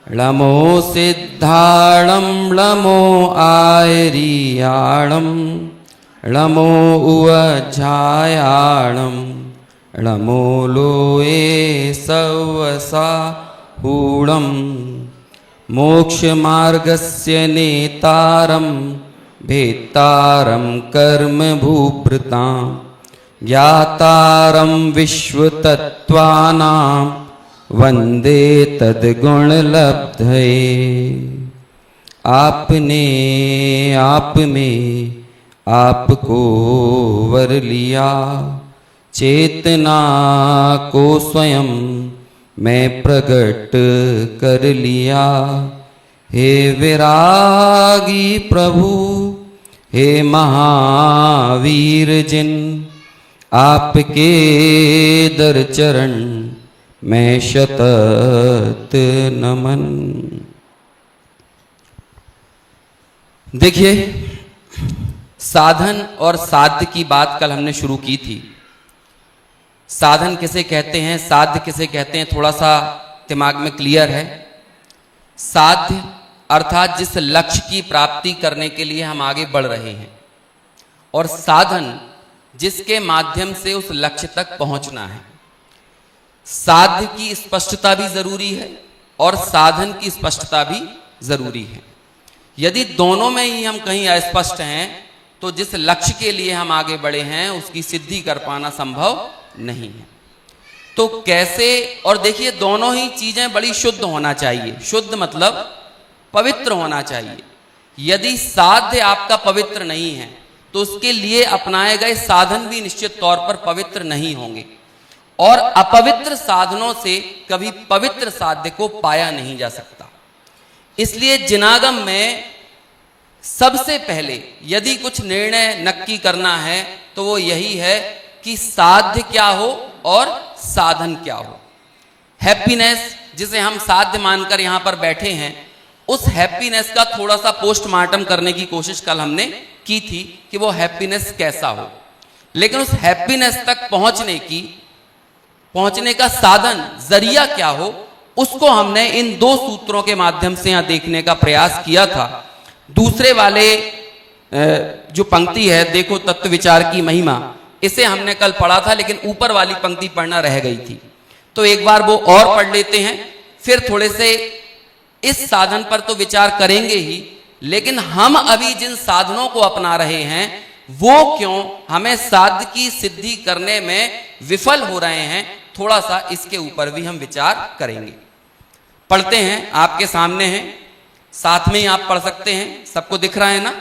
ळमो सिद्धाणं ळमो आयरियाणं ळमो उवझायाणं ळमो लोये सवसा हूणं मोक्षमार्गस्य नेतारं भेत्तारं कर्मभूभृतां ज्ञातारं विश्वतत्त्वानां वंदे तद्गुणलब्धये। आपने आप में आपको वर लिया, चेतना को स्वयं मैं प्रकट कर लिया। हे विरागी प्रभु, हे महावीर जिन, आपके दर चरण मैं शतत नमन। देखिए, साधन और साध्य की बात कल हमने शुरू की थी। साधन किसे कहते हैं, साध्य किसे कहते हैं, थोड़ा सा दिमाग में क्लियर है। साध्य अर्थात जिस लक्ष्य की प्राप्ति करने के लिए हम आगे बढ़ रहे हैं, और साधन जिसके माध्यम से उस लक्ष्य तक पहुंचना है। साध्य की स्पष्टता भी जरूरी है और साधन की स्पष्टता भी जरूरी है। यदि दोनों में ही हम कहीं अस्पष्ट हैं तो जिस लक्ष्य के लिए हम आगे बढ़े हैं उसकी सिद्धि कर पाना संभव नहीं है। तो कैसे, और देखिए दोनों ही चीजें बड़ी शुद्ध होना चाहिए। शुद्ध मतलब पवित्र होना चाहिए। यदि साध्य आपका पवित्र नहीं है तो उसके लिए अपनाए गए साधन भी निश्चित तौर पर पवित्र नहीं होंगे, और अपवित्र साधनों से कभी पवित्र साध्य को पाया नहीं जा सकता। इसलिए जिनागम में सबसे पहले यदि कुछ निर्णय नक्की करना है तो वो यही है कि साध्य क्या हो और साधन क्या हो। हैप्पीनेस जिसे हम साध्य मानकर यहां पर बैठे हैं, उस हैप्पीनेस का थोड़ा सा पोस्टमार्टम करने की कोशिश कल हमने की थी कि वो हैप्पीनेस कैसा हो। लेकिन उस हैप्पीनेस तक पहुंचने का साधन, जरिया क्या हो, उसको हमने इन दो सूत्रों के माध्यम से यहां देखने का प्रयास किया था। दूसरे वाले जो पंक्ति है, देखो तत्व विचार की महिमा, इसे हमने कल पढ़ा था, लेकिन ऊपर वाली पंक्ति पढ़ना रह गई थी। तो एक बार वो और पढ़ लेते हैं, फिर थोड़े से इस साधन पर तो विचार करेंगे ही, लेकिन हम अभी जिन साधनों को अपना रहे हैं वो क्यों हमें साध्य की सिद्धि करने में विफल हो रहे हैं, थोड़ा सा इसके ऊपर भी हम विचार करेंगे। पढ़ते हैं, आपके सामने हैं, साथ में ही आप पढ़ सकते हैं, सबको दिख रहा है ना।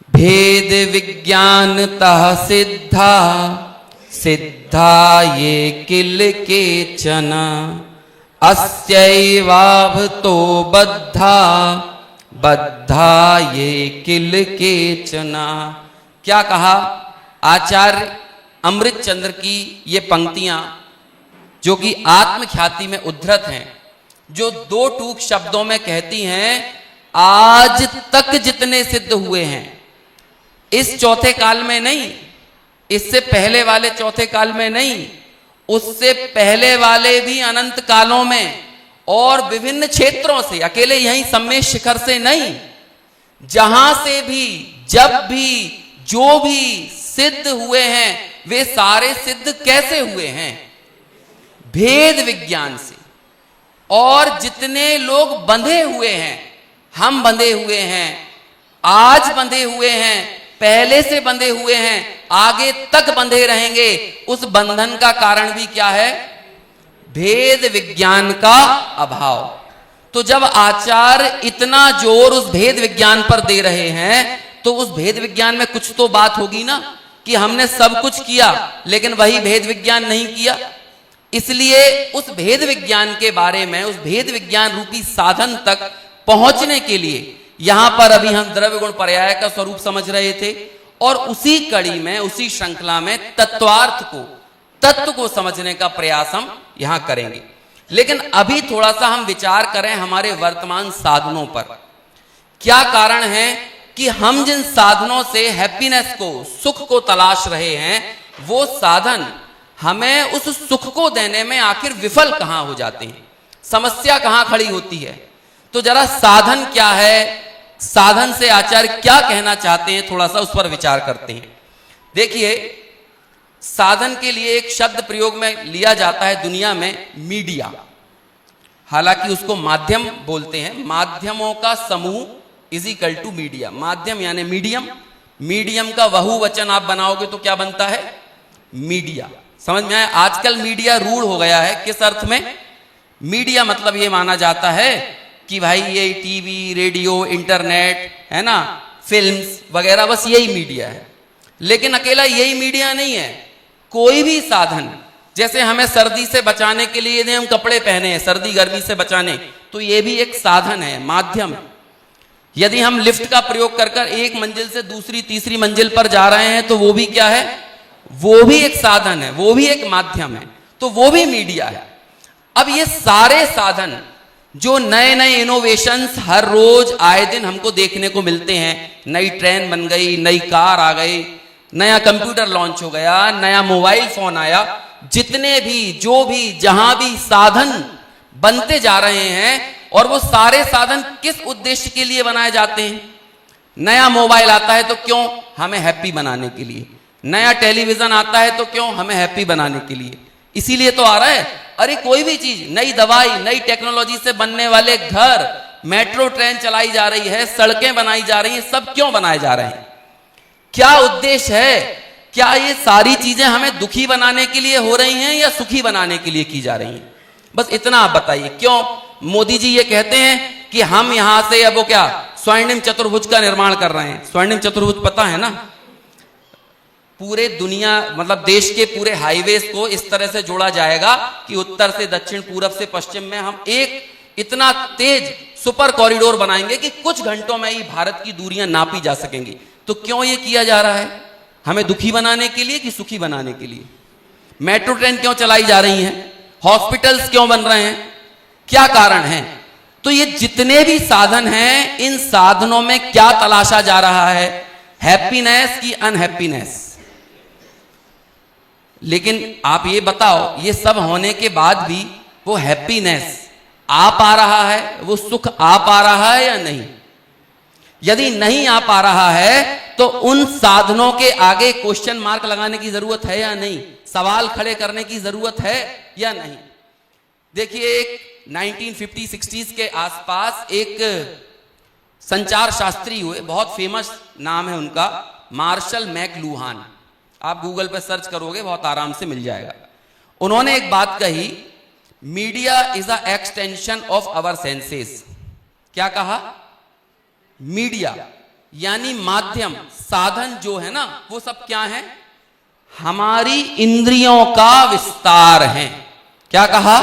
भेद विज्ञानतः सिद्धा सिद्धा ये किल केचन अस्यैवाभतो बद्धा बद्धा ये किल केचन। क्या कहा आचार्य अमृत चंद्र की ये पंक्तियां, जो कि आत्मख्याति में उद्धृत हैं, जो दो टूक शब्दों में कहती हैं आज तक जितने सिद्ध हुए हैं, इस चौथे काल में नहीं, इससे पहले वाले चौथे काल में नहीं, उससे पहले वाले भी अनंत कालों में और विभिन्न क्षेत्रों से, अकेले यहीं सम्मेश शिखर से नहीं, जहां से भी जब भी जो भी सिद्ध हुए हैं वे सारे सिद्ध कैसे हुए हैं? भेद विज्ञान से। और जितने लोग बंधे हुए हैं, हम बंधे हुए हैं, आज बंधे हुए हैं, पहले से बंधे हुए हैं, आगे तक बंधे रहेंगे, उस बंधन का कारण भी क्या है? भेद विज्ञान का अभाव। तो जब आचार्य इतना जोर उस भेद विज्ञान पर दे रहे हैं तो उस भेद विज्ञान में कुछ तो बात होगी ना, कि हमने सब कुछ किया लेकिन वही भेद विज्ञान नहीं किया। इसलिए उस भेद विज्ञान के बारे में, उस भेद विज्ञान रूपी साधन तक पहुंचने के लिए यहां पर अभी हम द्रव्य गुण पर्याय का स्वरूप समझ रहे थे, और उसी कड़ी में, उसी श्रृंखला में तत्व को समझने का प्रयास हम यहां करेंगे। लेकिन अभी थोड़ा सा हम विचार करें हमारे वर्तमान साधनों पर। क्या कारण है कि हम जिन साधनों से हैप्पीनेस को, सुख को तलाश रहे हैं, वो साधन हमें उस सुख को देने में आखिर विफल कहां हो जाते हैं? समस्या कहां खड़ी होती है। तो जरा साधन क्या है, साधन से आचार्य क्या कहना चाहते हैं, थोड़ा सा उस पर विचार करते हैं। देखिए, साधन के लिए एक शब्द प्रयोग में लिया जाता है दुनिया में, मीडिया। हालांकि उसको माध्यम बोलते हैं, माध्यमों का समूह इज इक्वल टू मीडिया। माध्यम यानी मीडियम, मीडियम का बहुवचन आप बनाओगे तो क्या बनता है, मीडिया। समझ में आया। आजकल मीडिया रूढ़ हो गया है। किस अर्थ में? मीडिया मतलब ये माना जाता है कि भाई ये टीवी, रेडियो, इंटरनेट है ना, फिल्म्स वगैरह, बस यही मीडिया है। लेकिन अकेला यही मीडिया नहीं है। कोई भी साधन, जैसे हमें सर्दी से बचाने के लिए यदि हम कपड़े पहने हैं, सर्दी गर्मी से बचाने, तो ये भी एक साधन है, माध्यम है। यदि हम लिफ्ट का प्रयोग कर कर एक मंजिल से दूसरी तीसरी मंजिल पर जा रहे हैं तो वो भी क्या है, वो भी एक साधन है, वो भी एक माध्यम है, तो वो भी मीडिया है। अब ये सारे साधन जो नए नए इनोवेशंस हर रोज आए दिन हमको देखने को मिलते हैं, नई ट्रेन बन गई, नई कार आ गई, नया कंप्यूटर लॉन्च हो गया, नया मोबाइल फोन आया, जितने भी जो भी जहां भी साधन बनते जा रहे हैं, और वो सारे साधन किस उद्देश्य के लिए बनाए जाते हैं। नया मोबाइल आता है तो क्यों, हमें हैप्पी बनाने के लिए। नया टेलीविजन आता है तो क्यों, हमें हैप्पी बनाने के लिए, इसीलिए तो आ रहा है। अरे कोई भी चीज, नई दवाई, नई टेक्नोलॉजी से बनने वाले घर, मेट्रो ट्रेन चलाई जा रही है, सड़कें बनाई जा रही हैं, सब क्यों बनाए जा रहे हैं, क्या उद्देश्य है? क्या ये सारी चीजें हमें दुखी बनाने के लिए हो रही हैं या सुखी बनाने के लिए की जा रही हैं? बस इतना आप बताइए। क्यों मोदी जी ये कहते हैं कि हम यहां से अब वो क्या स्वर्णिम चतुर्भुज का निर्माण कर रहे हैं। स्वर्णिम चतुर्भुज पता है ना, पूरे दुनिया मतलब देश के पूरे हाईवेज को इस तरह से जोड़ा जाएगा कि उत्तर से दक्षिण, पूरब से पश्चिम में हम एक इतना तेज सुपर कॉरिडोर बनाएंगे कि कुछ घंटों में ही भारत की दूरियां नापी जा सकेंगी। तो क्यों ये किया जा रहा है, हमें दुखी बनाने के लिए कि सुखी बनाने के लिए? मेट्रो ट्रेन क्यों चलाई जा रही हैं, हॉस्पिटल्स क्यों बन रहे हैं, क्या कारण है? तो ये जितने भी साधन हैं, इन साधनों में क्या तलाशा जा रहा है, हैप्पीनेस की अनहैप्पीनेस। लेकिन आप ये बताओ, ये सब होने के बाद भी वो हैप्पीनेस आ पा रहा है, वो सुख आ पा रहा है या नहीं? यदि नहीं आ पा रहा है तो उन साधनों के आगे क्वेश्चन मार्क लगाने की जरूरत है या नहीं, सवाल खड़े करने की जरूरत है या नहीं? देखिए, एक 1950-60s के आसपास एक संचार शास्त्री हुए, बहुत फेमस नाम है उनका, मार्शल मैकलुहान। आप गूगल पर सर्च करोगे बहुत आराम से मिल जाएगा। उन्होंने एक बात कही, media is a extension of our senses. क्या कहा? मीडिया यानी माध्यम, साधन जो है ना, वो सब क्या है, हमारी इंद्रियों का विस्तार है। क्या कहा?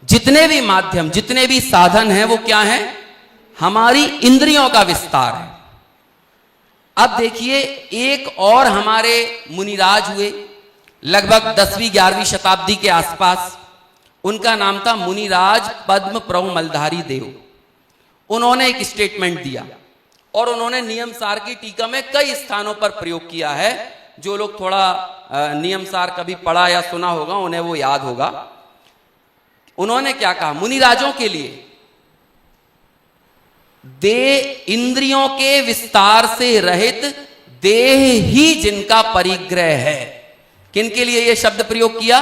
जितने भी माध्यम, जितने भी साधन हैं, वो क्या है, हमारी इंद्रियों का विस्तार है। अब देखिए, एक और हमारे मुनिराज हुए लगभग 10वीं-11वीं शताब्दी के आसपास। उनका नाम था मुनिराज पद्म प्रभु मलधारी देव। उन्होंने एक स्टेटमेंट दिया और उन्होंने नियमसार की टीका में कई स्थानों पर प्रयोग किया है। जो लोग थोड़ा नियमसार कभी पढ़ा या सुना होगा उन्हें वो याद होगा। उन्होंने क्या कहा, मुनिराजों के लिए देह इंद्रियों के विस्तार से रहित देह ही जिनका परिग्रह है। किनके लिए यह शब्द प्रयोग किया?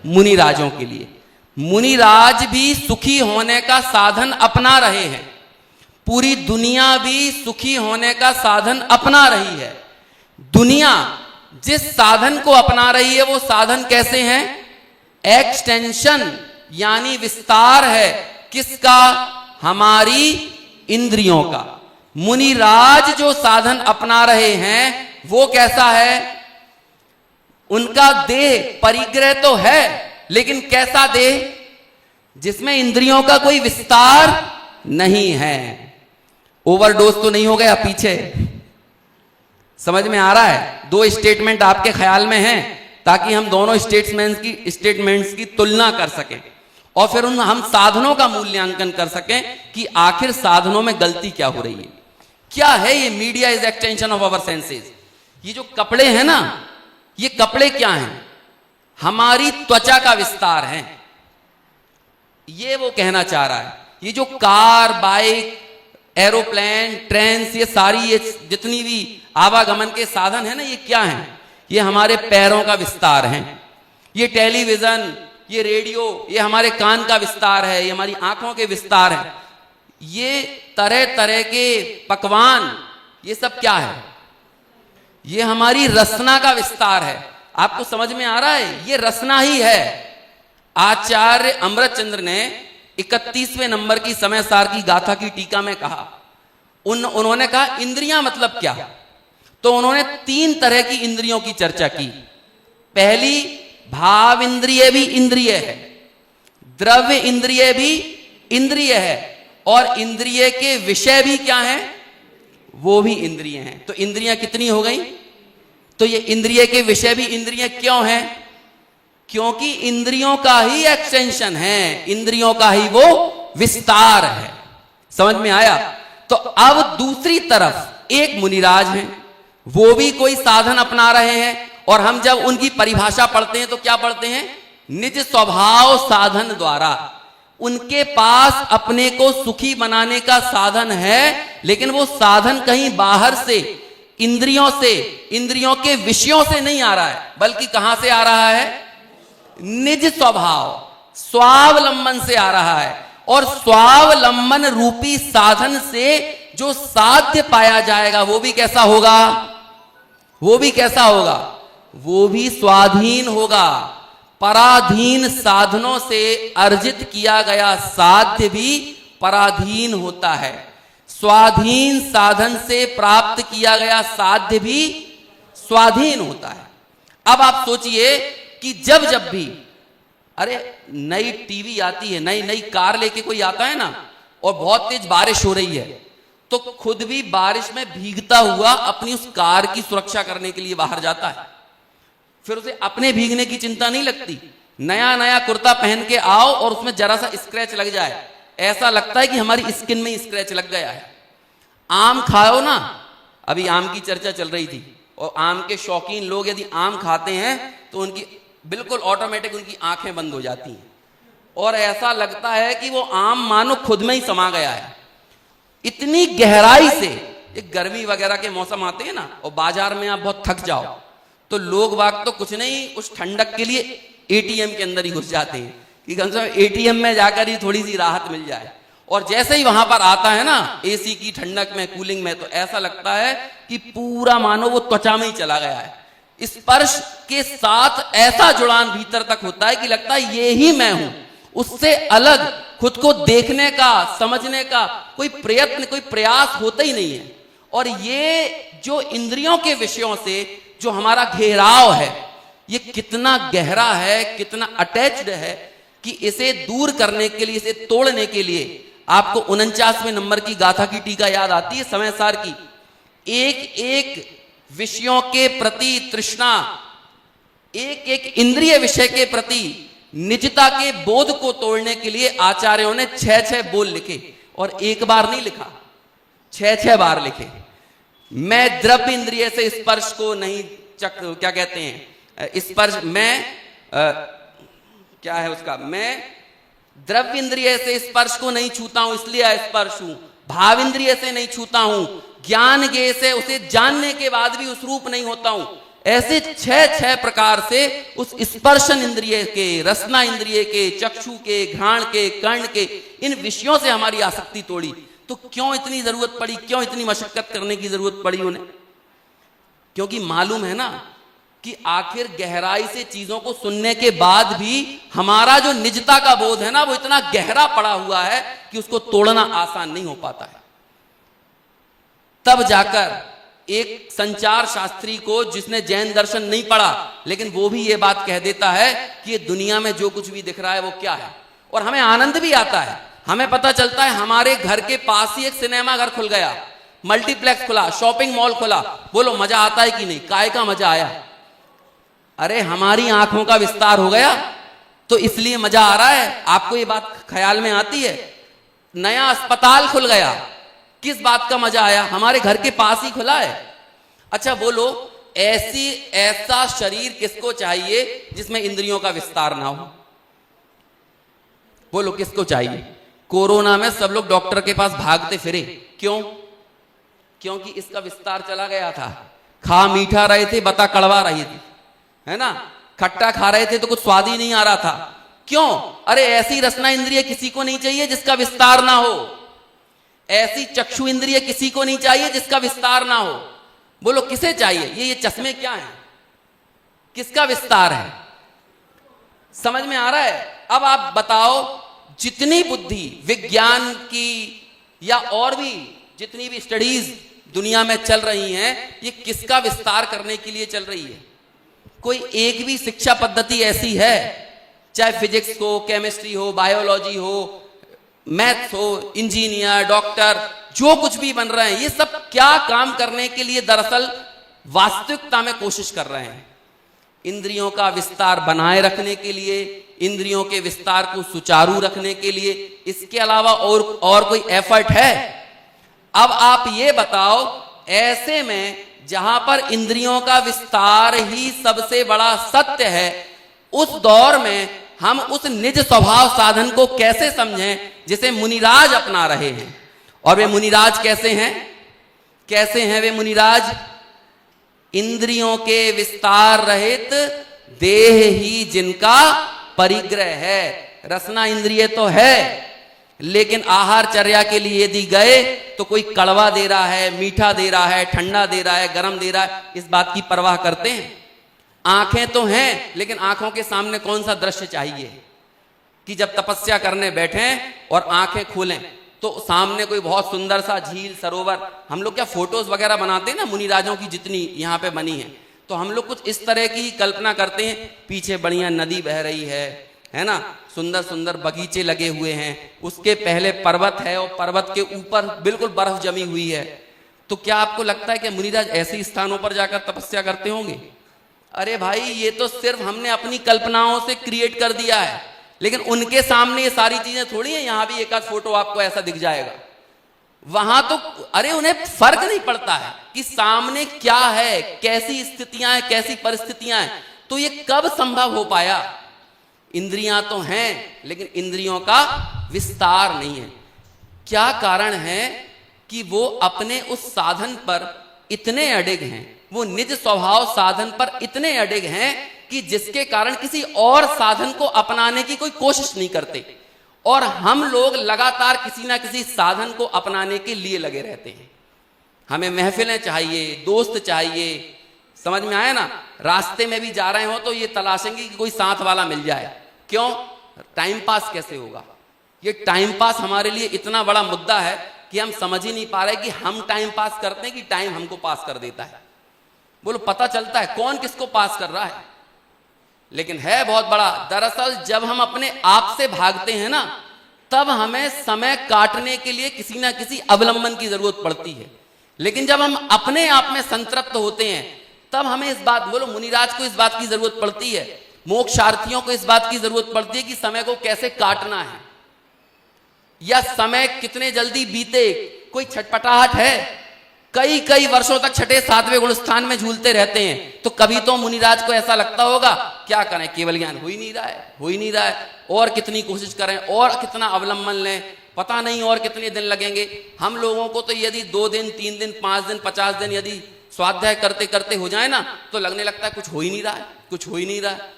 मुनिराजों के लिए। मुनिराज भी सुखी होने का साधन अपना रहे हैं, पूरी दुनिया भी सुखी होने का साधन अपना रही है। दुनिया जिस साधन को अपना रही है वो साधन कैसे हैं? एक्सटेंशन यानी विस्तार है। किसका? हमारी इंद्रियों का। मुनिराज जो साधन अपना रहे हैं वो कैसा है? उनका देह परिग्रह तो है, लेकिन कैसा देह? जिसमें इंद्रियों का कोई विस्तार नहीं है। ओवरडोज तो नहीं हो गया पीछे? समझ में आ रहा है? दो स्टेटमेंट आपके ख्याल में हैं ताकि हम दोनों स्टेटमेंट्स की तुलना कर सकें और फिर हम साधनों का मूल्यांकन कर सकें कि आखिर साधनों में गलती क्या हो रही है। क्या है ये media is extension of our senses? ये जो कपड़े हैं ना, ये कपड़े क्या हैं? हमारी त्वचा का विस्तार है। ये वो कहना चाह रहा है। ये जो कार, बाइक, एरोप्लेन, ट्रेन, ये सारी ये जितनी भी आवागमन के साधन है ना, ये क्या है? ये हमारे पैरों का विस्तार है। ये टेलीविजन, ये रेडियो, ये हमारे कान का विस्तार है, ये हमारी आंखों के विस्तार है। ये तरह तरह के पकवान, ये सब क्या है? ये हमारी रसना का विस्तार है। आपको समझ में आ रहा है? ये रसना ही है। आचार्य अमृतचंद्र ने 31वें नंबर की समय सार की गाथा की टीका में कहा, उन्होंने कहा इंद्रियां मतलब क्या? तो उन्होंने 3 तरह की इंद्रियों की चर्चा की। पहली, भाव इंद्रिय भी इंद्रिय है, द्रव्य इंद्रिय भी इंद्रिय है, और इंद्रिय के विषय भी क्या है? वो भी इंद्रिय हैं। तो इंद्रियां कितनी हो गई? तो ये इंद्रिय के विषय भी इंद्रिय क्यों हैं? क्योंकि इंद्रियों का ही एक्सटेंशन है, इंद्रियों का ही वो विस्तार है। समझ में आया? तो अब दूसरी तरफ एक मुनिराज हैं, वो भी कोई साधन अपना रहे हैं, और हम जब उनकी परिभाषा पढ़ते हैं तो क्या पढ़ते हैं? निज स्वभाव साधन द्वारा। उनके पास अपने को सुखी बनाने का साधन है, लेकिन वो साधन कहीं बाहर से, इंद्रियों से, इंद्रियों के विषयों से नहीं आ रहा है, बल्कि कहां से आ रहा है? निज स्वभाव, स्वावलंबन से आ रहा है। और स्वावलंबन रूपी साधन से जो साध्य पाया जाएगा वो भी कैसा होगा? वो भी कैसा होगा? वो भी स्वाधीन होगा। पराधीन साधनों से अर्जित किया गया साध्य भी पराधीन होता है, स्वाधीन साधन से प्राप्त किया गया साध्य भी स्वाधीन होता है। अब आप सोचिए कि जब जब भी, अरे नई टीवी आती है, नई नई कार लेके कोई आता है ना, और बहुत तेज बारिश हो रही है, तो खुद भी बारिश में भीगता हुआ अपनी उस कार की सुरक्षा करने के लिए बाहर जाता है। फिर उसे अपने भीगने की चिंता नहीं लगती। नया नया कुर्ता पहन के आओ और उसमें जरा सा स्क्रैच लग जाए, ऐसा लगता है कि हमारी स्किन में स्क्रैच लग गया है। आम खाओ ना, अभी आम की चर्चा चल रही थी, और आम के शौकीन लोग यदि आम खाते हैं तो उनकी बिल्कुल ऑटोमेटिक उनकी आंखें बंद हो जाती हैं, और ऐसा लगता है कि वो आम मानो खुद में ही समा गया है। इतनी गहराई से, एक गर्मी वगैरह के मौसम आते हैं ना, और बाजार में आप बहुत थक जाओ, तो लोग वाग तो कुछ नहीं, उस ठंडक के लिए एटीएम के अंदर ही घुस जाते हैं कि कम से कम एटीएम में जाकर ही थोड़ी सी राहत मिल जाए। और जैसे ही वहां पर आता है ना, एसी की ठंडक में, कूलिंग में, तो ऐसा लगता है कि पूरा मानो वो त्वचा में ही चला गया है। स्पर्श के साथ ऐसा जुड़ान भीतर तक होता है कि लगता है ये ही मैं हूं। उससे अलग खुद को देखने का, समझने का कोई प्रयत्न, कोई प्रयास होता ही नहीं है। और ये जो इंद्रियों के विषयों से जो हमारा घेराव है, ये कितना गहरा है, कितना अटैच्ड है, कि इसे दूर करने के लिए, इसे तोड़ने के लिए आपको 49वें नंबर की गाथा की टीका याद आती है समय सार की। एक एक विषयों के प्रति तृष्णा, एक एक इंद्रिय विषय के प्रति निजता के बोध को तोड़ने के लिए आचार्यों ने 6-6 बोल लिखे, और एक बार नहीं लिखा, 6-6 बार लिखे। मैं द्रव्य इंद्रिय से स्पर्श को नहीं क्या कहते हैं, स्पर्श, मैं क्या है उसका, मैं द्रव्य इंद्रिय से स्पर्श को नहीं छूता हूं इसलिए अस्पर्श हूं, भाव इंद्रिय से नहीं छूता हूं, ज्ञान ज्ञेय से उसे जानने के बाद भी उस रूप नहीं होता हूं। ऐसे 6-6 प्रकार से उस स्पर्शन इंद्रिय के, रसना इंद्रिय के, चक्षु के, घ्राण के, कर्ण के, इन विषयों से हमारी आसक्ति तोड़ी। तो क्यों इतनी जरूरत पड़ी, क्यों इतनी मशक्कत करने की जरूरत पड़ी उन्हें? क्योंकि मालूम है ना कि आखिर गहराई से चीजों को सुनने के बाद भी हमारा जो निजता का बोध है ना, वो इतना गहरा पड़ा हुआ है कि उसको तोड़ना आसान नहीं हो पाता है। तब जाकर एक संचार शास्त्री को, जिसने जैन दर्शन नहीं पढ़ा, लेकिन वो भी ये बात कह देता है कि ये दुनिया में जो कुछ भी दिख रहा है वो क्या है। और हमें आनंद भी आता है, हमें पता चलता है हमारे घर के पास ही एक सिनेमा घर खुल गया, मल्टीप्लेक्स खुला, शॉपिंग मॉल खुला। बोलो मजा आता है कि नहीं? काय का मजा आया? अरे हमारी आंखों का विस्तार हो गया, तो इसलिए मजा आ रहा है। आपको ये बात ख्याल में आती है? नया अस्पताल खुल गया, किस बात का मजा आया? हमारे घर के पास ही खुला है। अच्छा बोलो, ऐसा शरीर किसको चाहिए जिसमें इंद्रियों का विस्तार ना हो? बोलो किसको चाहिए? कोरोना में सब लोग डॉक्टर के पास भागते फिरे, क्यों? क्योंकि इसका विस्तार चला गया था। खा मीठा रहे थे, बता कड़वा रही थी, है ना? खट्टा खा रहे थे तो कुछ स्वाद ही नहीं आ रहा था। क्यों? अरे ऐसी रसना इंद्रिय किसी को नहीं चाहिए जिसका विस्तार ना हो। ऐसी चक्षु इंद्रिय किसी को नहीं चाहिए जिसका विस्तार ना हो। बोलो किसे चाहिए? ये चश्मे क्या हैं? किसका विस्तार है? समझ में आ रहा है? अब आप बताओ, जितनी बुद्धि विज्ञान की या और भी जितनी भी स्टडीज दुनिया में चल रही हैं, ये किसका विस्तार करने के लिए चल रही है? कोई एक भी शिक्षा पद्धति ऐसी है, चाहे फिजिक्स हो, केमिस्ट्री हो, बायोलॉजी हो, मैथ्स हो, इंजीनियर, डॉक्टर, जो कुछ भी बन रहे हैं, ये सब क्या काम करने के लिए दरअसल वास्तविकता में कोशिश कर रहे हैं? इंद्रियों का विस्तार बनाए रखने के लिए, इंद्रियों के विस्तार को सुचारू रखने के लिए। इसके अलावा और कोई एफर्ट है? अब आप ये बताओ, ऐसे में जहां पर इंद्रियों का विस्तार ही सबसे बड़ा सत्य है, उस दौर में हम उस निज स्वभाव साधन को कैसे समझें जिसे मुनिराज अपना रहे हैं? और वे मुनिराज कैसे हैं? कैसे हैं वे मुनिराज? इंद्रियों के विस्तार रहित देह ही जिनका परिग्रह है। रसना इंद्रिय तो है, लेकिन आहार चर्या के लिए यदि गए तो कोई कड़वा दे रहा है, मीठा दे रहा है, ठंडा दे रहा है, गर्म दे रहा है, इस बात की परवाह करते हैं? आंखें तो हैं, लेकिन आंखों के सामने कौन सा दृश्य चाहिए कि जब तपस्या करने बैठें और आंखें खोलें तो सामने कोई बहुत सुंदर सा झील, सरोवर। हम लोग क्या फोटोज वगैरह बनाते हैं ना, मुनिराजों की जितनी यहाँ पे बनी है, तो हम लोग कुछ इस तरह की कल्पना करते हैं, पीछे बढ़िया नदी बह रही है ना, सुंदर सुंदर बगीचे लगे हुए हैं, उसके पहले पर्वत है और पर्वत के ऊपर बिल्कुल बर्फ जमी हुई है। तो क्या आपको लगता है कि मुनिराज ऐसे स्थानों पर जाकर तपस्या करते होंगे? अरे भाई, ये तो सिर्फ हमने अपनी कल्पनाओं से क्रिएट कर दिया है, लेकिन उनके सामने ये सारी चीजें थोड़ी है। यहां भी एक आध फोटो आपको ऐसा दिख जाएगा, वहां तो अरे उन्हें फर्क नहीं पड़ता है कि सामने क्या है, कैसी स्थितियां हैं, कैसी परिस्थितियां हैं। तो ये कब संभव हो पाया? इंद्रियां तो हैं, लेकिन इंद्रियों का विस्तार नहीं है। क्या कारण है कि वो अपने उस साधन पर इतने अडिग हैं, वो निज स्वभाव साधन पर इतने अडिग हैं कि जिसके कारण किसी और साधन को अपनाने की कोई कोशिश नहीं करते। और हम लोग लगातार किसी ना किसी साधन को अपनाने के लिए लगे रहते हैं। हमें महफिलें चाहिए, दोस्त चाहिए, समझ में आया ना? रास्ते में भी जा रहे हो तो ये तलाशेंगे कि कोई साथ वाला मिल जाए। क्यों? टाइम पास कैसे होगा? ये टाइम पास हमारे लिए इतना बड़ा मुद्दा है कि हम समझ ही नहीं पा रहे कि हम टाइम पास करते हैं कि टाइम हमको पास कर देता है। बोलो, पता चलता है कौन किसको पास कर रहा है, लेकिन है बहुत बड़ा। दरअसल जब हम अपने आप से भागते हैं ना, तब हमें समय काटने के लिए किसी ना किसी अवलंबन की जरूरत पड़ती है। लेकिन जब हम अपने आप में संतृप्त होते हैं, तब हमें इस बात, बोलो मुनिराज को इस बात की जरूरत पड़ती है, मोक्षार्थियों को इस बात की जरूरत पड़ती है कि समय को कैसे काटना है, या समय कितने जल्दी बीते। कोई छटपटाहट है? कई कई वर्षों तक छठे सातवें गुण स्थान में झूलते रहते हैं। तो कभी तो मुनिराज को ऐसा लगता होगा, क्या करें, केवल ज्ञान हो ही नहीं रहा है, हो ही नहीं रहा है, और कितनी कोशिश करें, और कितना अवलंबन लें, पता नहीं और कितने दिन लगेंगे। हम लोगों को तो यदि 2 दिन, 3 दिन, 5 दिन, 50 दिन यदि स्वाध्याय करते करते हो जाए ना, तो लगने लगता है कुछ हो ही नहीं रहा है, कुछ हो ही नहीं रहा है।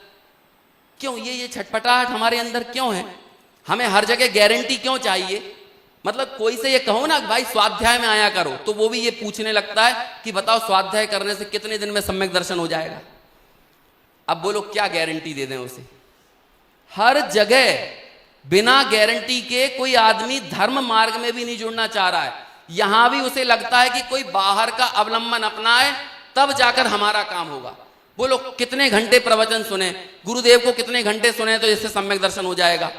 क्यों? ये छटपटाहट हमारे अंदर क्यों है? हमें हर जगह गारंटी क्यों चाहिए? मतलब कोई से ये कहो ना भाई स्वाध्याय में आया करो, तो वो भी ये पूछने लगता है कि बताओ स्वाध्याय करने से कितने दिन में सम्यक दर्शन हो जाएगा। अब बोलो क्या गारंटी दे दें उसे? हर जगह बिना गारंटी के कोई आदमी धर्म मार्ग में भी नहीं जुड़ना चाह रहा है। यहां भी उसे लगता है कि कोई बाहर का अवलंबन अपनाए तब जाकर हमारा काम होगा। बोलो कितने घंटे प्रवचन सुने, गुरुदेव को कितने घंटे सुने तो इससे सम्यक दर्शन हो जाएगा?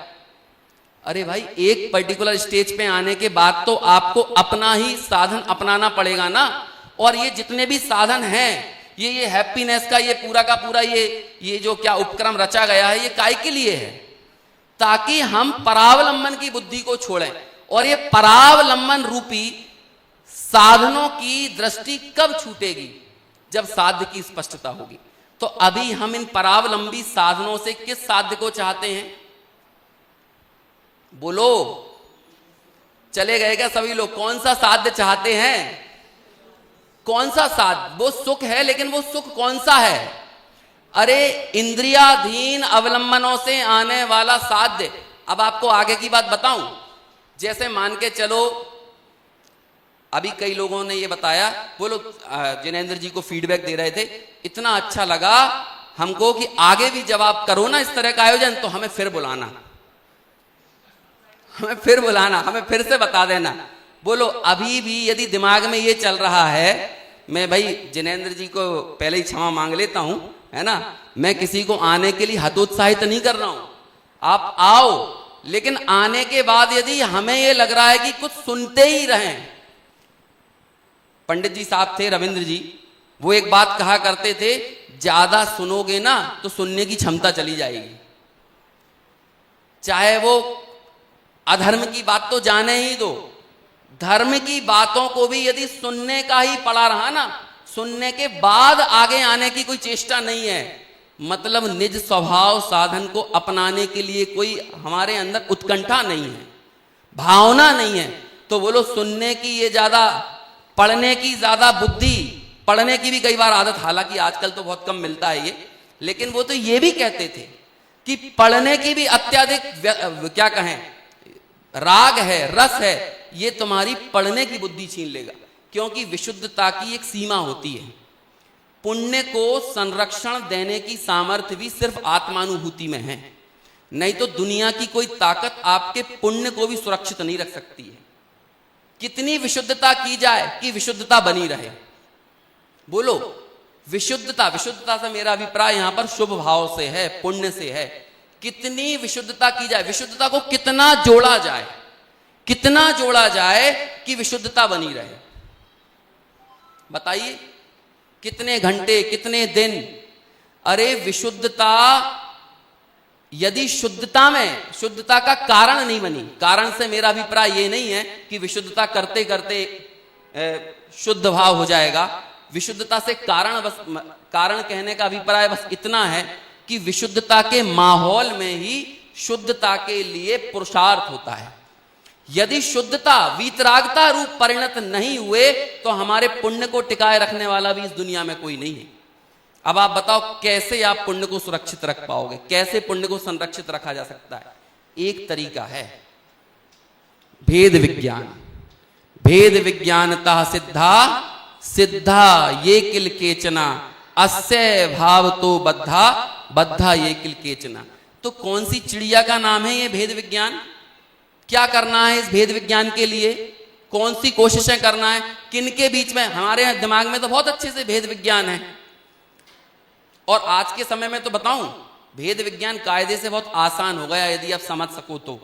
अरे भाई, एक पर्टिकुलर स्टेज पे आने के बाद तो आपको अपना ही साधन अपनाना पड़ेगा ना। और ये जितने भी साधन हैं, ये हैप्पीनेस का ये पूरा का पूरा ये जो क्या उपक्रम रचा गया है, ये काय के लिए है? ताकि हम परावलंबन की बुद्धि को छोड़ें। और ये परावलंबन रूपी साधनों की दृष्टि कब छूटेगी? जब साध्य की स्पष्टता होगी। तो अभी हम इन परावलंबी साधनों से किस साध्य को चाहते हैं? बोलो, चले गए क्या सभी लोग? कौन सा साध्य चाहते हैं? कौन सा साध्य? वो सुख है, लेकिन वो सुख कौन सा है? अरे इंद्रियाधीन अवलंबनों से आने वाला साध्य। अब आपको आगे की बात बताऊं, जैसे मान के चलो, अभी कई लोगों ने ये बताया, बोलो जिनेंद्र जी को फीडबैक दे रहे थे, इतना अच्छा लगा हमको कि आगे भी जब आप करो ना इस तरह का आयोजन तो हमें फिर बुलाना, हमें फिर बुलाना, हमें फिर से बता देना। बोलो अभी भी यदि दिमाग में ये चल रहा है, मैं भाई जिनेंद्र जी को पहले ही क्षमा मांग लेता हूं, है ना, मैं किसी को आने के लिए हतोत्साहित नहीं कर रहा हूं, आप आओ, लेकिन आने के बाद यदि हमें ये लग रहा है कि कुछ सुनते ही रहें। पंडित जी साहब थे रविंद्र जी, वो एक बात कहा करते थे, ज्यादा सुनोगे ना तो सुनने की क्षमता चली जाएगी। चाहे वो अधर्म की बात तो जाने ही दो, धर्म की बातों को भी यदि सुनने का ही पड़ा रहा ना, सुनने के बाद आगे आने की कोई चेष्टा नहीं है, मतलब निज स्वभाव साधन को अपनाने के लिए कोई हमारे अंदर उत्कंठा नहीं है, भावना नहीं है, तो बोलो सुनने की ये ज्यादा, पढ़ने की ज्यादा बुद्धि, पढ़ने की भी कई बार आदत, हालांकि आजकल तो बहुत कम मिलता है ये, लेकिन वो तो ये भी कहते थे कि पढ़ने की भी अत्यधिक क्या कहें राग है, रस है, ये तुम्हारी पढ़ने की बुद्धि छीन लेगा, क्योंकि विशुद्धता की एक सीमा होती है। पुण्य को संरक्षण देने की सामर्थ्य भी सिर्फ आत्मानुभूति में है, नहीं तो दुनिया की कोई ताकत आपके पुण्य को भी सुरक्षित नहीं रख सकती है। कितनी विशुद्धता की जाए कि विशुद्धता बनी रहे। बोलो विशुद्धता, विशुद्धता से मेरा अभिप्राय यहां पर शुभ भाव से है, पुण्य से है। कितनी विशुद्धता की जाए, विशुद्धता को कितना जोड़ा जाए, कितना जोड़ा जाए कि विशुद्धता बनी रहे। बताइए कितने घंटे, कितने दिन। अरे विशुद्धता यदि शुद्धता में, शुद्धता का कारण नहीं बनी, कारण से मेरा अभिप्राय ये नहीं है कि विशुद्धता करते करते शुद्ध भाव हो जाएगा। विशुद्धता से कारण, बस कारण कहने का अभिप्राय बस इतना है कि विशुद्धता के माहौल में ही शुद्धता के लिए पुरुषार्थ होता है। यदि शुद्धता वीतरागता रूप परिणत नहीं हुए तो हमारे पुण्य को टिकाए रखने वाला भी इस दुनिया में कोई नहीं है। अब आप बताओ कैसे आप पुण्य को सुरक्षित रख पाओगे, कैसे पुण्य को संरक्षित रखा जा सकता है? एक तरीका है भेद विज्ञान। भेद विज्ञानता सिद्धा सिद्धा ये किल केचना, अस्य भाव तो बद्धा बद्धा ये किल केचना। तो कौन सी चिड़िया का नाम है ये भेद विज्ञान? क्या करना है इस भेद विज्ञान के लिए? कौन सी कोशिशें करना है? किनके बीच में? हमारे दिमाग में तो बहुत अच्छे से भेद विज्ञान है, और आज के समय में तो बताऊं भेद विज्ञान कायदे से बहुत आसान हो गया यदि आप समझ सको तो।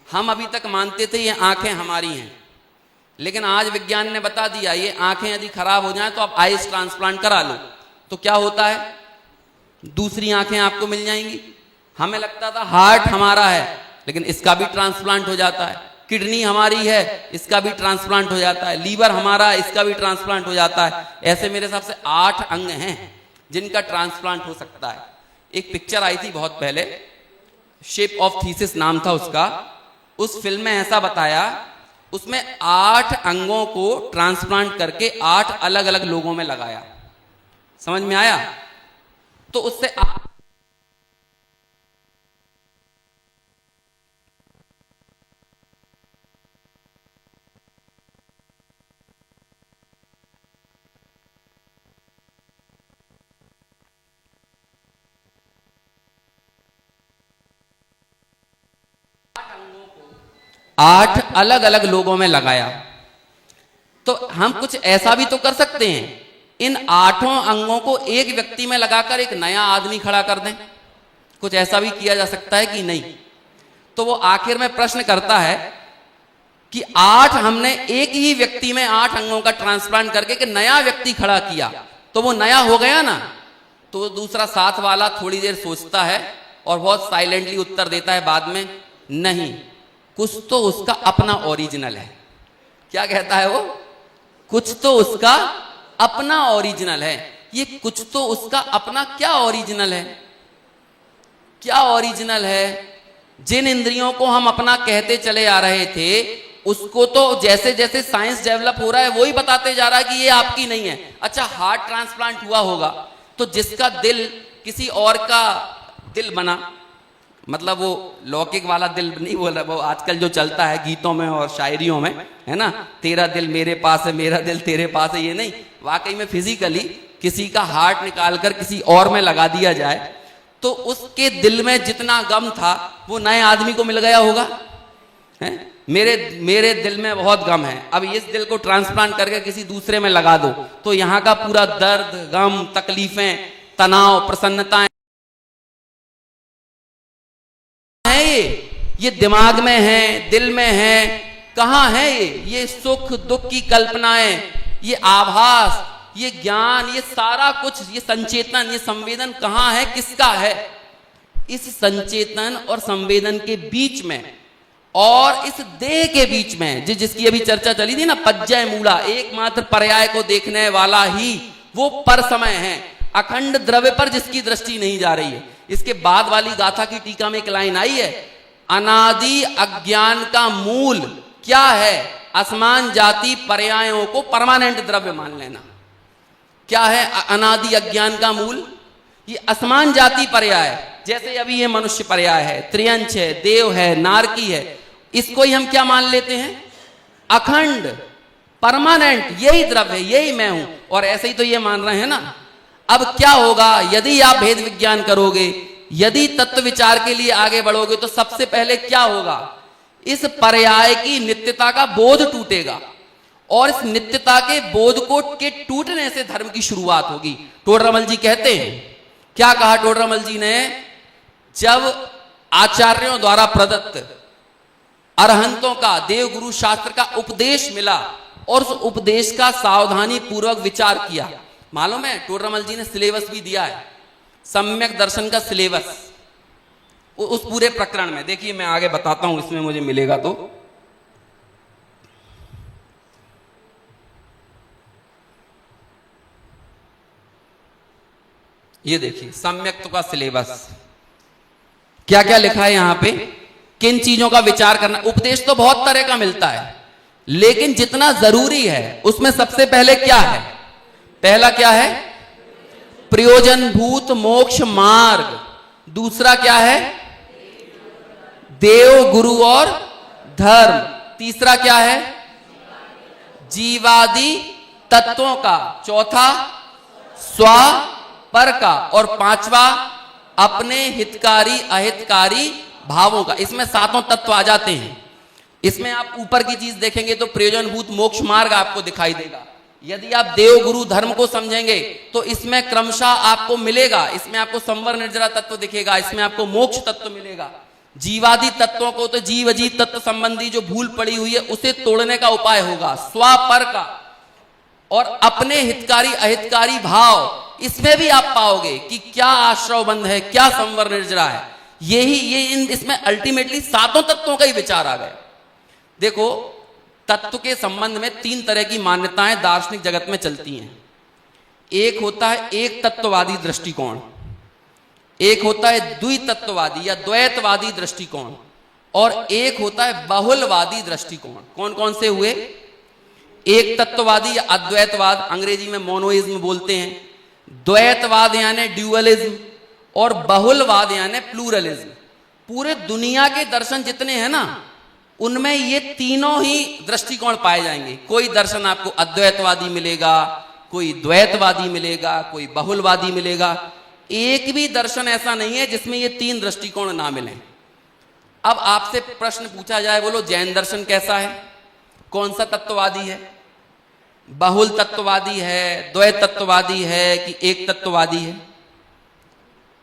हम अभी तक मानते थे ये आंखें हमारी हैं, लेकिन आज विज्ञान ने बता दिया ये आंखें यदि खराब हो जाएं तो आप आइस ट्रांसप्लांट करा लो, तो क्या होता है, दूसरी आंखें आपको मिल जाएंगी। हमें लगता था हार्ट हमारा है, लेकिन इसका भी ट्रांसप्लांट हो जाता है। किडनी हमारी है, इसका भी ट्रांसप्लांट हो जाता है। लीवर हमारा है, इसका भी ट्रांसप्लांट हो जाता है। ऐसे मेरे हिसाब से 8 अंग हैं जिनका ट्रांसप्लांट हो सकता है। एक पिक्चर आई थी बहुत पहले, शेप ऑफ थीसिस नाम था उसका। उस फिल्म में ऐसा बताया, उसमें 8 अंगों को ट्रांसप्लांट करके 8 अलग अलग लोगों में लगाया। समझ में आया? तो उससे आठ अलग अलग लोगों में लगाया। तो हम कुछ ऐसा भी तो कर सकते हैं, इन 8 अंगों को एक व्यक्ति में लगाकर एक नया आदमी खड़ा कर दें। कुछ ऐसा भी किया जा सकता है कि नहीं? तो वो आखिर में प्रश्न करता है कि 8 हमने एक ही व्यक्ति में 8 अंगों का ट्रांसप्लांट करके एक नया व्यक्ति खड़ा किया, तो वो नया हो गया ना? तो दूसरा साथ वाला थोड़ी देर सोचता है और बहुत साइलेंटली उत्तर देता है बाद में, नहीं, कुछ तो उसका अपना ओरिजिनल है। क्या कहता है वो? कुछ तो उसका अपना ओरिजिनल है। ये कुछ तो उसका अपना क्या ओरिजिनल है? क्या ओरिजिनल है? जिन इंद्रियों को हम अपना कहते चले आ रहे थे, उसको तो जैसे जैसे साइंस डेवलप हो रहा है वही बताते जा रहा है कि ये आपकी नहीं है। अच्छा, हार्ट ट्रांसप्लांट हुआ होगा तो जिसका दिल किसी और का दिल बना, मतलब वो लौकिक वाला दिल नहीं बोला, वो आजकल जो चलता है गीतों में और शायरियों में, है ना, तेरा दिल मेरे पास है, मेरा दिल तेरे पास है, ये नहीं, वाकई में फिजिकली किसी का हार्ट निकालकर किसी और में लगा दिया जाए तो उसके दिल में जितना गम था वो नए आदमी को मिल गया होगा। है, मेरे दिल में बहुत गम है, अब इस दिल को ट्रांसप्लांट करके किसी दूसरे में लगा दो तो यहाँ का पूरा दर्द, गम, तकलीफें, तनाव, प्रसन्नताएं है, ये दिमाग में है, दिल में है, कहां है ये सुख दुख की कल्पनाएं, ये आभास, ये ज्ञान, ये सारा कुछ, ये संचेतन, ये संवेदन कहां है, किसका है? इस संचेतन और संवेदन के बीच में और इस देह के बीच में जिसकी अभी चर्चा चली थी ना, पज्जय मूला, एकमात्र पर्याय को देखने वाला ही वो पर समय है, अखंड द्रव्य पर जिसकी दृष्टि नहीं जा रही है। इसके बाद वाली गाथा की टीका में एक लाइन आई है, अनादि अज्ञान का मूल क्या है? असमान जाति पर्यायों को परमानेंट द्रव्य मान लेना। क्या है अनादि अज्ञान का मूल? ये असमान जाति पर्याय, जैसे अभी ये मनुष्य पर्याय है, त्रियंश है, देव है, नारकी है, इसको ही हम क्या मान लेते हैं? अखंड, परमानेंट, यही द्रव्य, यही मैं हूं, और ऐसे ही तो ये मान रहे हैं ना। अब क्या होगा यदि आप भेद विज्ञान करोगे, यदि तत्व विचार के लिए आगे बढ़ोगे तो सबसे पहले क्या होगा? इस पर्याय की नित्यता का बोध टूटेगा और इस नित्यता के बोध को के टूटने से धर्म की शुरुआत होगी। टोडरमल जी कहते हैं, क्या कहा टोडरमल जी ने? जब आचार्यों द्वारा प्रदत्त अरहंतों का, देव गुरु शास्त्र का उपदेश मिला और उस उपदेश का सावधानी पूर्वक विचार किया। मालूम है टोडरमल जी ने सिलेबस भी दिया है, सम्यक दर्शन का सिलेबस, उस पूरे प्रकरण में। देखिए मैं आगे बताता हूं, इसमें मुझे मिलेगा तो। ये देखिए सम्यक का सिलेबस, क्या क्या लिखा है यहां पे, किन चीजों का विचार करना। उपदेश तो बहुत तरह का मिलता है, लेकिन जितना जरूरी है उसमें सबसे पहले क्या है? पहला क्या है? प्रयोजन भूत मोक्ष मार्ग। दूसरा क्या है? देव गुरु और धर्म। तीसरा क्या है? जीवादि तत्वों का। चौथा स्व पर का। और पांचवा अपने हितकारी अहितकारी भावों का। इसमें सातों तत्व आ जाते हैं। इसमें आप ऊपर की चीज देखेंगे तो प्रयोजन भूत मोक्ष मार्ग आपको दिखाई देगा। यदि आप देव गुरु धर्म को समझेंगे तो इसमें क्रमशः आपको मिलेगा, इसमें आपको संवर निर्जरा तत्व दिखेगा, इसमें आपको मोक्ष तत्व मिलेगा। जीवादि तत्वों को तो जीव अजीत तत्व संबंधी जो भूल पड़ी हुई है उसे तोड़ने का उपाय होगा, स्वापर का। और अपने हितकारी अहितकारी भाव, इसमें भी आप पाओगे कि क्या आश्रव बंध है, क्या संवर निर्जरा है। इसमें अल्टीमेटली सातों तत्वों का ही विचार आ गया। देखो तत्व के संबंध में तीन तरह की मान्यताएं दार्शनिक जगत में चलती हैं। एक होता है एक तत्ववादी दृष्टिकोण, एक होता है द्वितत्ववादी या द्वैतवादी दृष्टिकोण, और एक होता है बहुलवादी दृष्टिकोण। कौन कौन से हुए? एक तत्ववादी या अद्वैतवाद, अंग्रेजी में मोनोइज्म बोलते हैं, द्वैतवाद यानी ड्यूअलिज्म, और बहुलवाद यानी प्लूरलिज्म। पूरे दुनिया के दर्शन जितने हैं ना, उनमें ये तीनों ही दृष्टिकोण पाए जाएंगे। कोई दर्शन आपको अद्वैतवादी मिलेगा, कोई द्वैतवादी मिलेगा, कोई बहुलवादी मिलेगा। एक भी दर्शन ऐसा नहीं है जिसमें ये तीन दृष्टिकोण ना मिले। अब आपसे प्रश्न पूछा जाए, बोलो जैन दर्शन कैसा है? कौन सा तत्ववादी है? बहुल तत्ववादी है, द्वैत तत्ववादी है कि एक तत्ववादी है?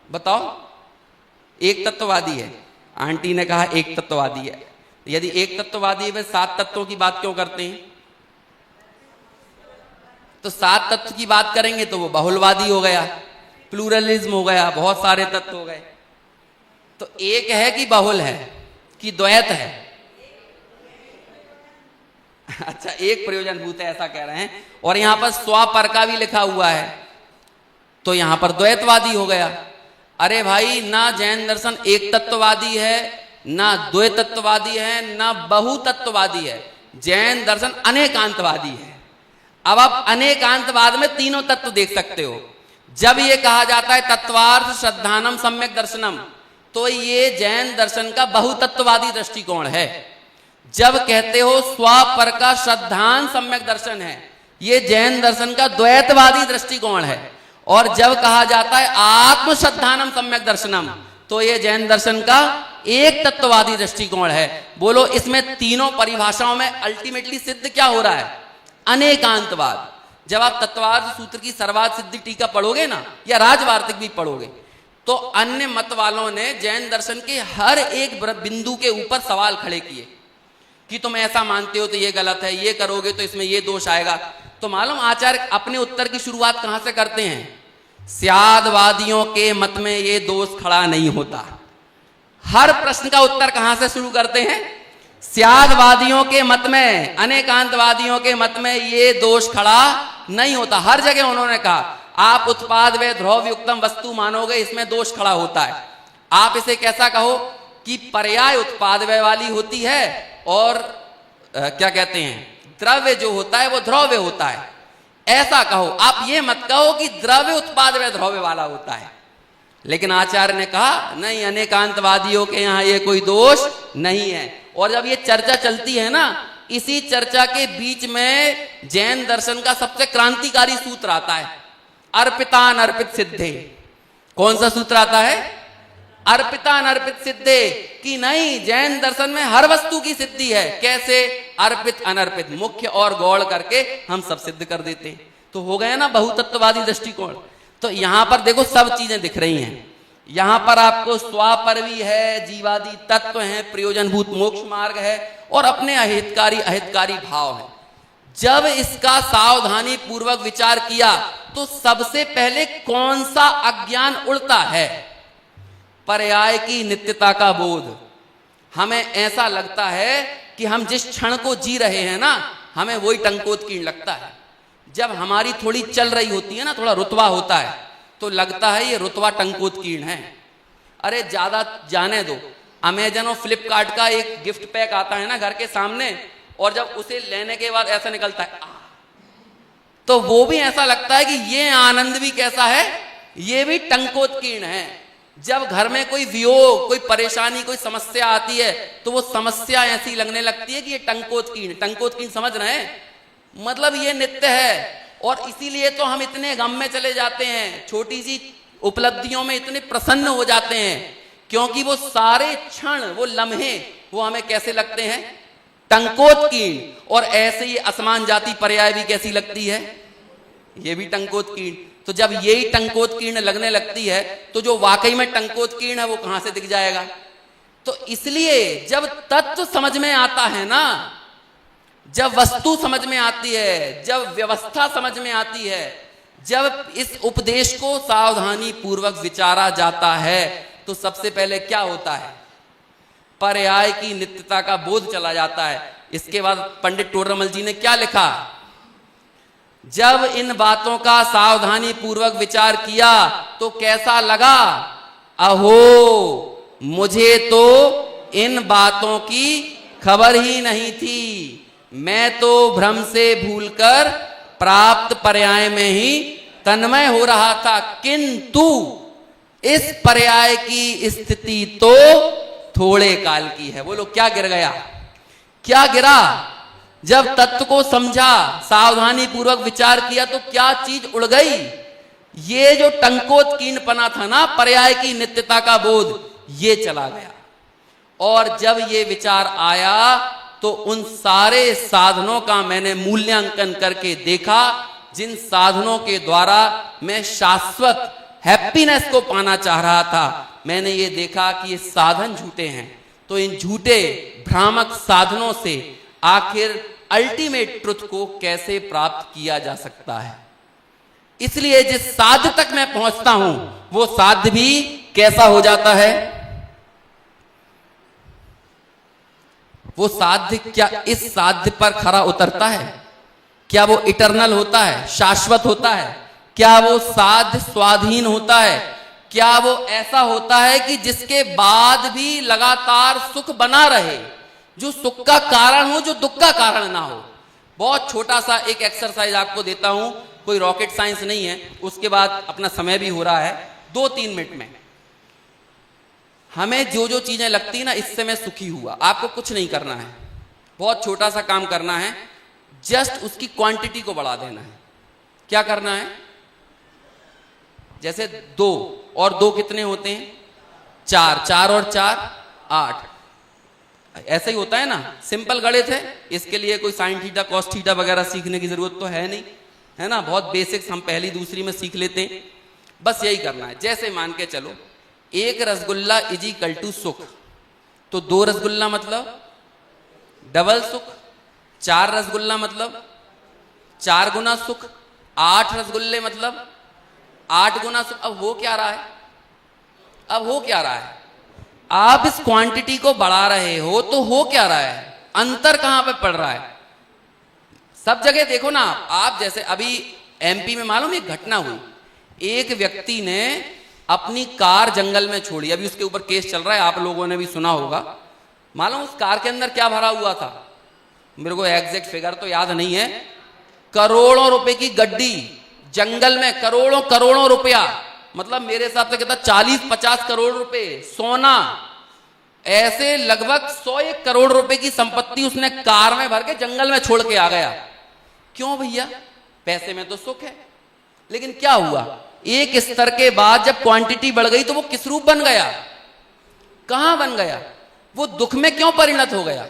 बताओ। एक तत्ववादी है। आंटी ने कहा एक तत्ववादी है। यदि एक तत्ववादी है, वे सात तत्वों की बात क्यों करते हैं? तो सात तत्व की बात करेंगे तो वो बहुलवादी हो गया, प्लूरलिज्म हो गया, बहुत सारे तत्व हो गए। तो एक है कि बहुल है कि द्वैत है? अच्छा, एक प्रयोजन भूत है ऐसा कह रहे हैं। और यहां पर स्वापर का भी लिखा हुआ है, तो यहां पर द्वैतवादी हो गया। अरे भाई, ना जैन दर्शन एक तत्ववादी है ना द्वैतत्ववादी है, ना बहुतत्ववादी है। जैन दर्शन अनेकांतवादी है। अब आप अनेकांतवाद में तीनों तत्व देख सकते हो। जब ये कहा जाता है तत्वार्थ श्रद्धानम सम्यक दर्शनम, तो ये जैन दर्शन का बहुतत्ववादी दृष्टिकोण है। जब कहते हो स्वपर का श्रद्धान सम्यक दर्शन है, ये जैन दर्शन का द्वैतवादी दृष्टिकोण है। और जब कहा जाता है आत्म श्रद्धानम सम्यक दर्शनम, तो ये जैन दर्शन का एक तत्ववादी दृष्टिकोण है। बोलो इसमें तीनों परिभाषाओं में अल्टीमेटली सिद्ध क्या हो रहा है? अनेकांतवाद। जब आप तत्वार्थ सूत्र की सर्वार्थ सिद्धि टीका पढ़ोगे ना, या राजवार्तिक भी पढ़ोगे, तो अन्य मत वालों ने जैन दर्शन के हर एक बिंदु के ऊपर सवाल खड़े किए कि तुम ऐसा मानते हो तो ये गलत है, ये करोगे तो इसमें ये दोष आएगा। तो मालूम आचार्य अपने उत्तर की शुरुआत कहां से करते हैं? स्यादवादियों के मत में ये दोष खड़ा नहीं होता। हर प्रश्न का उत्तर कहां से शुरू करते हैं? स्यादवादियों के मत में, अनेकांतवादियों के मत में ये दोष खड़ा नहीं होता। हर जगह उन्होंने कहा आप उत्पाद व ध्रुवयुक्तम वस्तु मानोगे, इसमें दोष खड़ा होता है। आप इसे कैसा कहो कि पर्याय उत्पाद व वाली होती है और क्या कहते हैं, द्रव्य जो होता है वो ध्रुव्य होता है, ऐसा कहो। आप ये मत कहो कि द्रव्य उत्पाद व ध्रुव्य वाला होता है। लेकिन आचार्य ने कहा नहीं, अनेकांतवादियों के यहां ये कोई दोष नहीं है। और जब ये चर्चा चलती है ना, इसी चर्चा के बीच में जैन दर्शन का सबसे क्रांतिकारी सूत्र आता है, अर्पितान अर्पित सिद्धे। कौन सा सूत्र आता है? अर्पितान अर्पित सिद्धे। कि नहीं, जैन दर्शन में हर वस्तु की सिद्धि है। कैसे? अर्पित अनर्पित, मुख्य और गौड़ करके हम सब सिद्ध कर देते। तो हो गया ना बहुतत्ववादी दृष्टिकोण। तो यहां पर देखो सब चीजें दिख रही हैं। यहां पर आपको स्वापरवी है, जीवादी तत्व है, प्रयोजनभूत मोक्ष मार्ग है, और अपने अहितकारी अहितकारी भाव है। जब इसका सावधानी पूर्वक विचार किया तो सबसे पहले कौन सा अज्ञान उड़ता है? पर्याय की नित्यता का बोध। हमें ऐसा लगता है कि हम जिस क्षण को जी रहे हैं ना, हमें वही टंकोत्कीर्ण लगता है। जब हमारी थोड़ी चल रही होती है ना, थोड़ा रुतबा होता है, तो लगता है ये रुतबा टंकोत्कीर्ण है। अरे ज्यादा जाने दो, अमेजन और फ्लिपकार्ट का एक गिफ्ट पैक आता है ना घर के सामने, और जब उसे लेने के बाद ऐसा निकलता है तो वो भी ऐसा लगता है कि ये आनंद भी कैसा है, ये भी टंकोत्कीर्ण है। जब घर में कोई वियोग, कोई परेशानी, कोई समस्या आती है, तो वो समस्या ऐसी लगने लगती है कि ये टंकोत्कीर्ण। टंकोत्कीर्ण समझ रहे हैं? मतलब ये नित्य है। और इसीलिए तो हम इतने गम में चले जाते हैं, छोटी सी उपलब्धियों में इतने प्रसन्न हो जाते हैं, क्योंकि वो सारे क्षण, वो लम्हे, वो हमें कैसे लगते हैं? टंकोत्कीर्ण। और ऐसे ही असमान जाति पर्याय भी कैसी लगती है? ये भी टंकोत्कीर्ण। तो जब यही टंकोत्कीर्ण लगने लगती है, तो जो वाकई में टंकोत्कीर्ण है वो कहां से दिख जाएगा? तो इसलिए जब तत्व समझ में आता है ना, जब वस्तु समझ में आती है, जब व्यवस्था समझ में आती है, जब इस उपदेश को सावधानी पूर्वक विचारा जाता है, तो सबसे पहले क्या होता है? पर्याय की नित्यता का बोध चला जाता है। इसके बाद पंडित टोडरमल जी ने क्या लिखा? जब इन बातों का सावधानी पूर्वक विचार किया तो कैसा लगा? अहो, मुझे तो इन बातों की खबर ही नहीं थी। मैं तो भ्रम से भूलकर प्राप्त पर्याय में ही तन्मय हो रहा था, किंतु इस पर्याय की स्थिति तो थोड़े काल की है। बोलो क्या गिर गया? क्या गिरा? जब तत्व को समझा, सावधानी पूर्वक विचार किया, तो क्या चीज उड़ गई? ये जो टंकोत्कीर्णपना था ना, पर्याय की नित्यता का बोध, ये चला गया। और जब ये विचार आया तो उन सारे साधनों का मैंने मूल्यांकन करके देखा, जिन साधनों के द्वारा मैं शाश्वत हैप्पीनेस को पाना चाह रहा था। मैंने ये देखा कि ये साधन झूठे हैं। तो इन झूठे भ्रामक साधनों से आखिर अल्टीमेट ट्रुथ को कैसे प्राप्त किया जा सकता है? इसलिए जिस साध्य तक मैं पहुंचता हूं, वो साध्य भी कैसा हो जाता है? वो साध्य क्या इस साध्य पर खरा उतरता है? क्या वो इटर्नल होता है, शाश्वत होता है? क्या वो साध्य स्वाधीन होता है? क्या वो ऐसा होता है कि जिसके बाद भी लगातार सुख बना रहे, जो सुख का कारण हो, जो दुख का कारण ना हो? बहुत छोटा सा एक एक्सरसाइज आपको देता हूं, कोई रॉकेट साइंस नहीं है, उसके बाद अपना समय भी हो रहा है, 2-3 मिनट में। हमें जो जो चीजें लगती ना, इससे मैं सुखी हुआ, आपको कुछ नहीं करना है, बहुत छोटा सा काम करना है, जस्ट उसकी क्वांटिटी को बढ़ा देना है। क्या करना है? जैसे 2 और 2 कितने होते हैं? 4, 4 और 4 8। ऐसे ही होता है ना, सिंपल गणित है, इसके लिए कोई साइन थीटा कॉस थीटा वगैरह सीखने की जरूरत तो है नहीं, है ना, बहुत बेसिक्स हम पहली दूसरी में सीख लेते हैं। बस यही करना है। जैसे मान के चलो 1 रसगुल्ला इज इक्वल टू सुख, तो 2 रसगुल्ला मतलब डबल सुख, 4 रसगुल्ला मतलब 4 गुना सुख, 8 रसगुल्ले मतलब 8 गुना सुख। अब हो क्या रहा है? अब हो क्या रहा है? आप इस क्वांटिटी को बढ़ा रहे हो तो हो क्या रहा है? अंतर कहां पे पड़ रहा है? सब जगह देखो ना आप। जैसे अभी एमपी में मालूम एक घटना हुई, एक व्यक्ति ने अपनी कार जंगल में छोड़ी, अभी उसके ऊपर केस चल रहा है, आप लोगों ने भी सुना होगा। मालूम उस कार के अंदर क्या भरा हुआ था? मेरे को एग्जैक्ट फिगर तो याद नहीं है, करोड़ों रुपए की गड्डी, जंगल में करोड़ों करोड़ों रुपया, मतलब मेरे हिसाब से कहता 40-50 करोड़ रुपए सोना, ऐसे लगभग 101 करोड़ रुपए की संपत्ति उसने कार में भर के जंगल में छोड़ के आ गया। क्यों भैया? पैसे में तो सुख है, लेकिन क्या हुआ, एक स्तर के बाद जब क्वांटिटी बढ़ गई तो वो किस रूप बन गया? कहां बन गया? वो दुख में क्यों परिणत हो गया?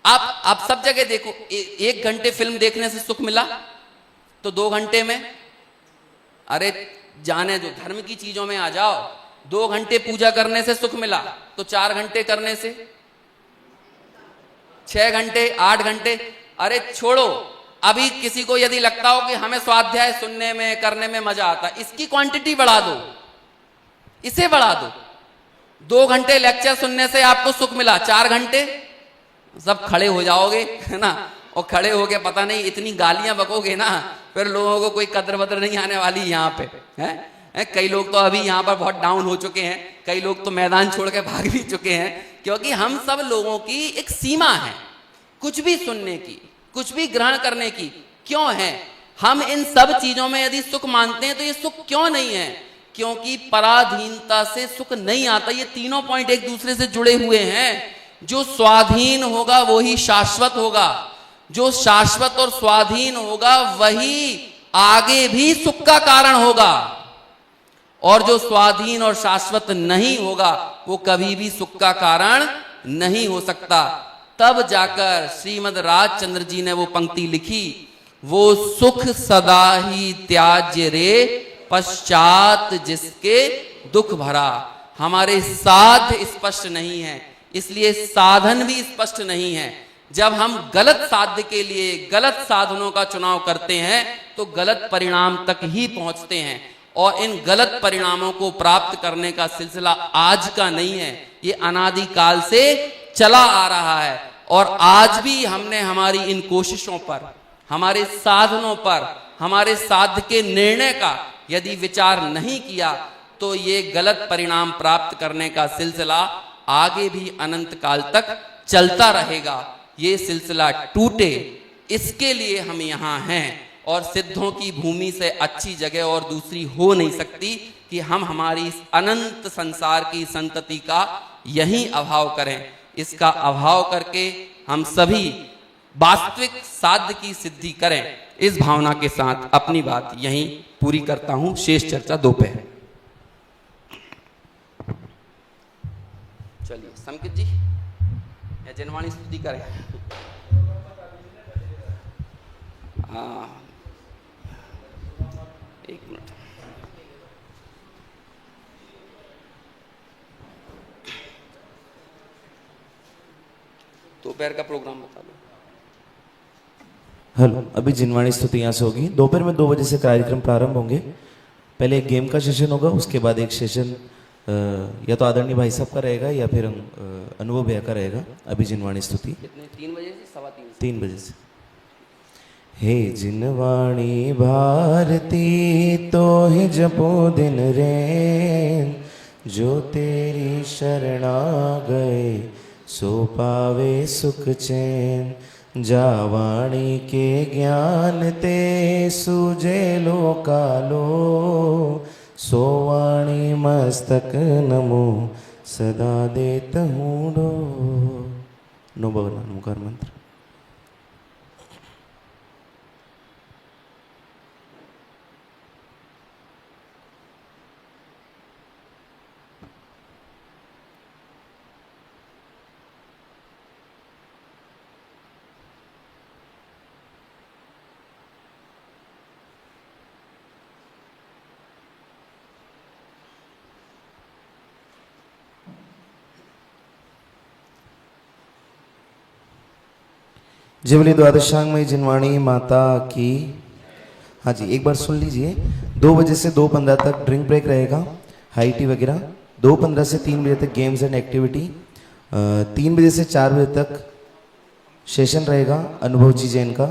आप सब जगह देखो, 1 घंटे फिल्म देखने से सुख मिला तो 2 घंटे में, अरे जाने दो, धर्म की चीजों में आ जाओ, 2 घंटे पूजा करने से सुख मिला तो 4 घंटे करने से, 6 घंटे, 8 घंटे, अरे छोड़ो। अभी किसी को यदि लगता हो कि हमें स्वाध्याय सुनने में करने में मजा आता, इसकी क्वांटिटी बढ़ा दो, इसे बढ़ा दो। 2 घंटे लेक्चर सुनने से आपको सुख मिला, 4 घंटे सब खड़े हो जाओगे, है ना, और खड़े होके पता नहीं इतनी गालियां बकोगे ना, फिर लोगों को कोई कदर वदर नहीं आने वाली यहाँ पे, है? कई लोग तो अभी यहाँ पर बहुत डाउन हो चुके हैं, कई लोग तो मैदान छोड़ के भाग भी चुके हैं, क्योंकि हम सब लोगों की एक सीमा है कुछ भी सुनने की, कुछ भी ग्रहण करने की। क्यों है? हम इन सब चीजों में यदि सुख मानते हैं तो ये सुख क्यों नहीं है? क्योंकि पराधीनता से सुख नहीं आता। ये तीनों पॉइंट एक दूसरे से जुड़े हुए हैं। जो स्वाधीन होगा वही शाश्वत होगा, जो शाश्वत और स्वाधीन होगा वही आगे भी सुख का कारण होगा, और जो स्वाधीन और शाश्वत नहीं होगा वो कभी भी सुख का कारण नहीं हो सकता। तब जाकर श्रीमद् राजचंद्र जी ने वो पंक्ति लिखी, वो सुख सदा ही त्याज्य रे पश्चात जिसके दुख भरा। हमारे साध्य स्पष्ट नहीं है, इसलिए साधन भी स्पष्ट नहीं है। जब हम गलत साध्य के लिए गलत साधनों का चुनाव करते हैं तो गलत परिणाम तक ही पहुंचते हैं, और इन गलत परिणामों को प्राप्त करने का सिलसिला आज का नहीं है, ये अनादिकाल से चला आ रहा है। और आज भी हमने हमारी इन कोशिशों पर, हमारे साधनों पर, हमारे साध्य के निर्णय का यदि विचार नहीं किया तो ये गलत परिणाम प्राप्त करने का सिलसिला आगे भी अनंत काल तक चलता रहेगा। ये सिलसिला टूटे, इसके लिए हम यहाँ हैं, और सिद्धों की भूमि से अच्छी जगह और दूसरी हो नहीं सकती कि हम हमारी इस अनंत संसार की संतति का यही अभाव करें। इसका अभाव करके हम सभी वास्तविक साध्य की सिद्धि करें। इस भावना के साथ अपनी बात यहीं पूरी करता हूं। शेष चर्चा दोपहर। चलिए संकित जी या जनवाणी स्तुति करें। हाँ, एक मिनट। दोपहर का प्रोग्राम बता दो। हेलो, अभी जिनवाणी स्तुति यहाँ से होगी। दोपहर में 2 बजे से कार्यक्रम प्रारंभ होंगे। पहले एक गेम का सेशन होगा, उसके बाद एक सेशन या तो आदरणीय भाई साहब का रहेगा या फिर अनुभव भैया का रहेगा। अभी जिनवाणी स्तुति कितने? 3 बजे से 3:15? 3 बजे से। हे जिनवाणी भारती तो ही जपो दिन रैन, जो तेरी शरणा गए सो पावे सुख चैन। जावाणी के ज्ञान ते सूझे लो कालो, सोवाणी मस्तक नमो सदा देत हूँ डो। नो भगवान मुखार मंत्र। जिवली द्वादशांग में जिनवाणी माता की। हाँ जी, एक बार सुन लीजिए। 2 बजे से 2:15 तक ड्रिंक ब्रेक रहेगा, हाई टी वगैरह। 2:15 से 3 बजे तक गेम्स एंड एक्टिविटी। 3 बजे से 4 बजे तक सेशन रहेगा अनुभव जी जैन का।